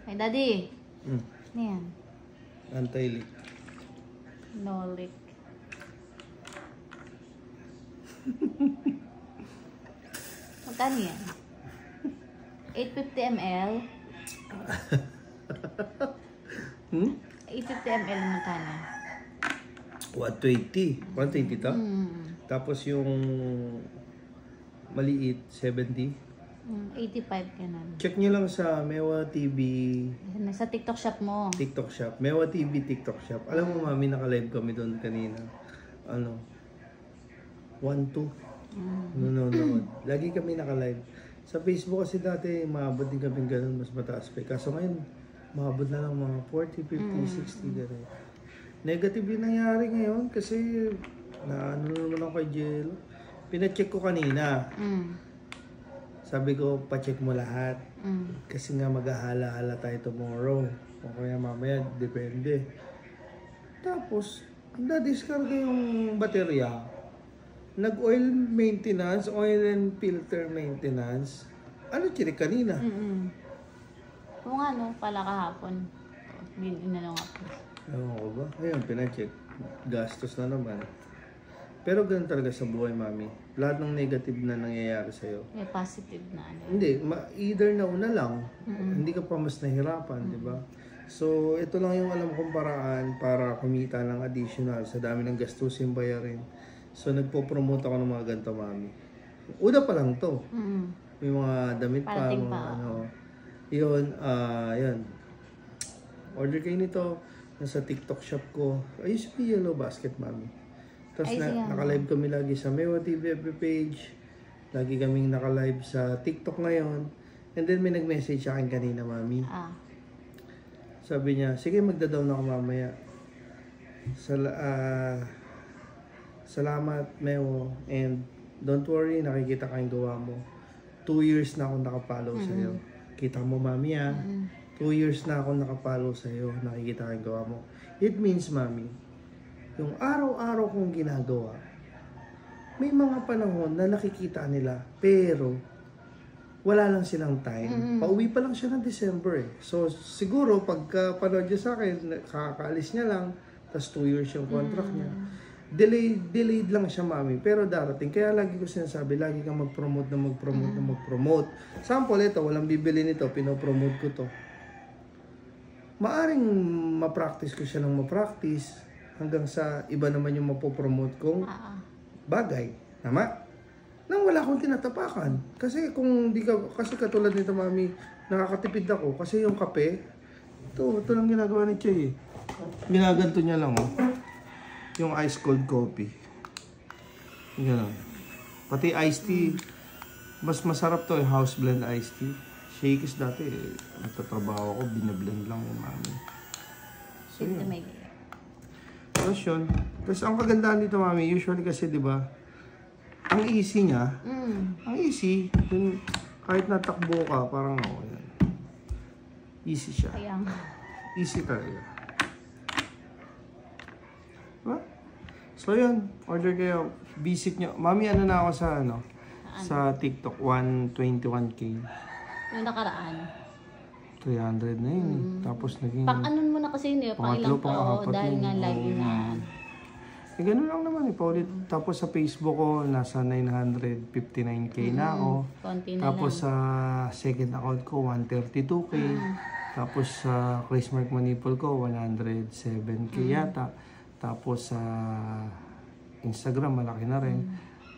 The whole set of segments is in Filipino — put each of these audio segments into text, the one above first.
Ay, Daddy. Hmm. Ano yan? Anti-leak. No leak. Magkano yan? 850 ml? Hmm? 850 ml magkano? 120. 120 to? Tapos yung maliit, 70. 85 ka na. Check nyo lang sa Mewa TV Sa TikTok shop mo. TikTok shop. Mewa TV TikTok shop. Alam mo mami, naka-live kami doon kanina. Ano? 1-2. Nanonood. Lagi kami naka-live. Sa Facebook kasi dati, maabot din kami ganun, mas mataas pa. Kaso ngayon, maabot na lang mga 40, 50, 60 ganun. Negative yung nangyari ngayon kasi ano naman ako kay Jello. Pina-check ko kanina. Sabi ko, pa-check mo lahat. Kasi nga maghahala-hala tayo tomorrow. O kaya mamaya, depende. Tapos, na-discard yung baterya. Nag-oil maintenance, oil and filter maintenance. Ano chinik kanina? Kung ano, pala kahapon. Inano nga po. Ewan ko ba? Ayun, pina-check. Gastos na naman. Pero ganun talaga sa buhay, mami. Lahat ng negative na nangyayari sa'yo. May positive na ano. Hindi, either nauna lang, hindi ka pa mas nahirapan, di ba? So, ito lang yung alam kong paraan para kumita ng additional sa dami ng gastusin bayarin. So, nagpo-promote ako ng mga ganito, mami. Una pa lang to. May mga damit pa, Parating mga pa. ano. Yun, yun. Order kayo nito. Nasa TikTok shop ko. Ayos yung yellow basket, mami. Tapos naka-live kami lagi sa Mewa TV FB page. Lagi kaming naka-live sa TikTok ngayon. And then may nag-message sa akin kanina, mami. Sabi niya, sige magda-down ako mamaya. Salamat, Mewo. And don't worry, nakikita ka yung gawa mo. 2 years na ako nakapollow sa'yo. Kita mo, mami, 2 years na ako nakapollow sa'yo. Nakikita ka yung gawa mo. It means, mami, yung araw-araw kong ginagawa, may mga panahon na nakikita nila, pero wala lang silang time. Pauwi pa lang siya ng December eh. So, siguro, pagka panood niya sa akin, kakaalis niya lang, tapos 2 years yung contract niya. Delayed lang siya, mami, pero darating. Kaya lagi ko sinasabi, lagi kang mag-promote. Sample, ito, walang bibili nito, pinopromote ko to. Maaring ma-practice ko siya ng ma-practice, hanggang sa iba naman yung mapopromote kong bagay. Tama? Nang wala akong tinatapakan. Kasi kung di ka, kasi katulad nito, mami, nakakatipid ako. Kasi yung kape, ito lang ginagawa ni Che. Ginaganto niya lang, oh. Yung ice cold coffee. Ganun. Pati iced tea. Mas masarap to yung house blend iced tea. Shakers dati, nagtatrabaho ko, binablend lang yung mami. So, yun. Tapos yun. Tapos ang kagandahan dito, mami, usually kasi, di ba, ang easy niya, ang easy, dun, kahit natakbo ka, parang ako, yan. Easy siya. Easy talaga. Diba? So yun, order kayo, visit nyo. Mami, ano na ako sa, sa TikTok, 121K. Yung nakaraan. 300 na yun. Tapos naging... Pang-anon mo na kasi yun eh. Pang-ilang pa. Dahil nga lagi na... Eh, ganun lang naman eh. Paulit. Tapos sa Facebook ko, nasa 959K na ako. Tapos sa second account ko, 132K. Tapos sa Chrismark Manipol ko, 107K yata. Tapos sa Instagram, malaki na rin.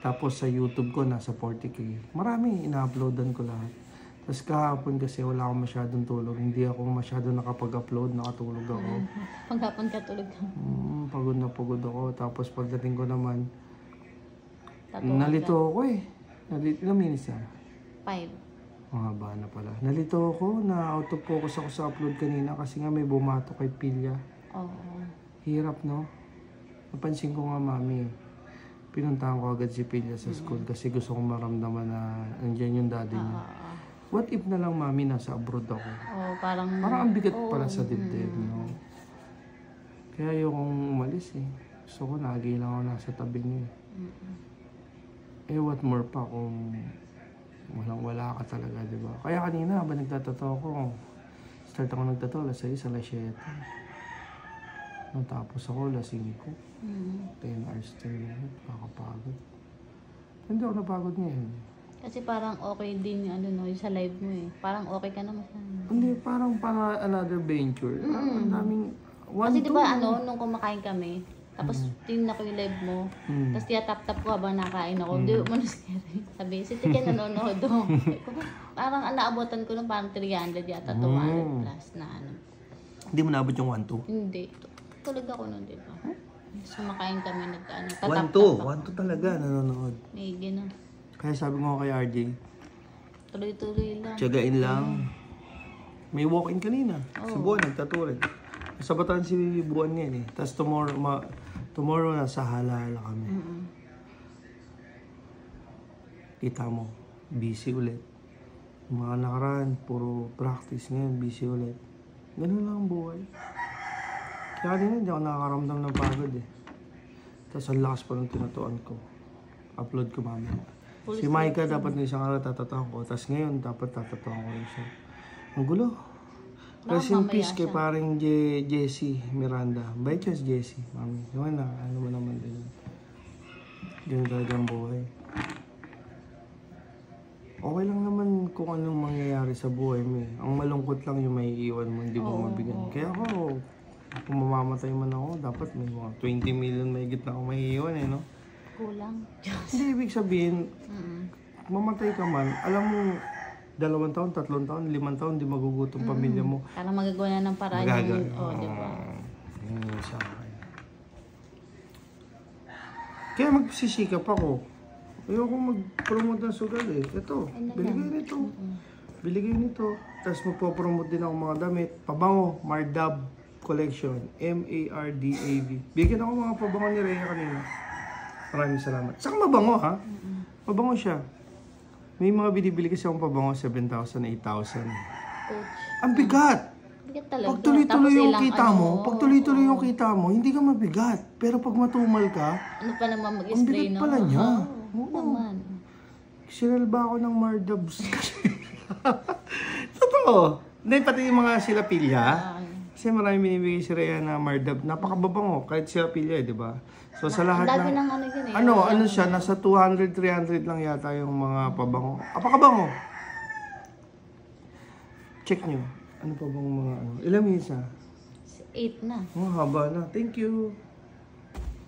Tapos sa YouTube ko, nasa 40K. Marami, ina-uploadan ko lahat. Tapos kahapon kasi wala akong masyadong tulog. Hindi ako masyadong nakapag-upload, nakatulog ako. Paghapon ka tulog ka. Pagod na pagod ako. Tapos pagdating ko naman, nalito ako eh. Ilang minutes na? 5. Mahaba na pala. Nalito ako, na out of focus ako sa upload kanina kasi nga may bumato kay Pilya. Hirap, no? Napansin ko nga, mami. Pinuntahan ko agad si Pilya sa school kasi gusto kong maramdaman na nandiyan yung daddy niya. What if na lang, mami, nasa abroad ako? Parang ang bigat pala sa dibdib, no? Kaya ayokong umalis eh. Gusto ko lagi lang ako nasa tabi niyo eh. What more pa kung walang-wala ka talaga, di ba? Kaya kanina, habang nagtatato ako, Start ako nagtato, alas 6, alas 7. Natapos ako, alas 5. 10 hours straight. Nakakapagod. Hindi ako napagod ngayon. Kasi parang okay din yung ano, no, yung sa live mo eh. Parang okay ka naman sa Hindi, parang another venture. Ang daming... Kasi diba ano, nung kumakain kami, tapos tingnan ko yung live mo, tapos tiyatap-tap ko habang nakain ako, hindi mo na scary. Sabi, si Tika nanonood do. Parang naabotan ko nung parang 300 yata, 200 plus na ano. Hindi mo naabot yung 1-2? Hindi. Tulog ako nun, di ba? Sumakain kami, nag-ano, 1-2 talaga nanonood. May gano'n. Kaya sabi ko kay RJ, Tuloy-tuloy lang. tiyagain lang. May walk-in kanina. Si Buwan nagtaturin. Sa Bataan si Buwan ngayon eh. Tapos tomorrow nasa Hala-Hala kami. Kita mo, busy ulit. Mga nakaraan, puro practice ngayon, busy ulit. Ganun lang ang buhay. Kaya kanina hindi ako nakakaramdam ng pagod eh. Tapos ang lakas pa ng tinutuan ko. Upload ko mamaya. Si Micah dapat na isang araw tatatahan ko. Tapos ngayon dapat tatatahan ko rin siya. Ang gulo. Rest in peace kay parang Jessie Miranda. By chance Jessie, mami. Naman na, ano mo naman din. Ganun talaga ang buhay. Okay lang naman kung anong mangyayari sa buhay mo eh. Ang malungkot lang yung may iiwan mo, hindi mo mabigyan. Kaya ako, kung mamamatay man ako, dapat may mga 20 million may gitna ako may iiwan eh, no? Kulang. Hindi ibig sabihin, mamatay ka man, alam mo, 2 taon, 3 taon, 5 taon, di magugutom pamilya mo. Para magagawa na ng paraan yung, di ba? Yun yung sa akin. Kaya magsisikap ako. Ayoko mag-promote ng sugal eh. Ito, biligay nito. Biligay nito. Tapos magpo-promote din ako mga damit. Pabango, Mardab Collection. M-A-R-D-A-B. Bigyan ako mga pabango ni Rhea kanina. Maraming salamat. Saka mabango ha? Mabango siya. May mga binibili kasi akong pabango, 7,000, 8,000. Ang bigat! Bigat talaga. Pag tuloy-tuloy yung kita mo, pag tuloy-tuloy yung kita mo, hindi ka mabigat. Pero pag matumal ka, ano pa naman ang mag-spray, bigat no? pala niya. Oo naman. Sinal ba ako ng Mardabs? Totoo. Hindi, pati yung mga silapilya. Kasi marami binibigay si Rhea na Mardab. Napakababango, kahit silapilya eh, di ba? So sa lahat Ang dami ng... ng ano yun eh. Ano siya, nasa 200, 300 lang yata yung mga pabango. Apakabango. Check nyo. Ano pa bang mga ano? Ilang minutes na? 8 na. Oh, haba na. Thank you.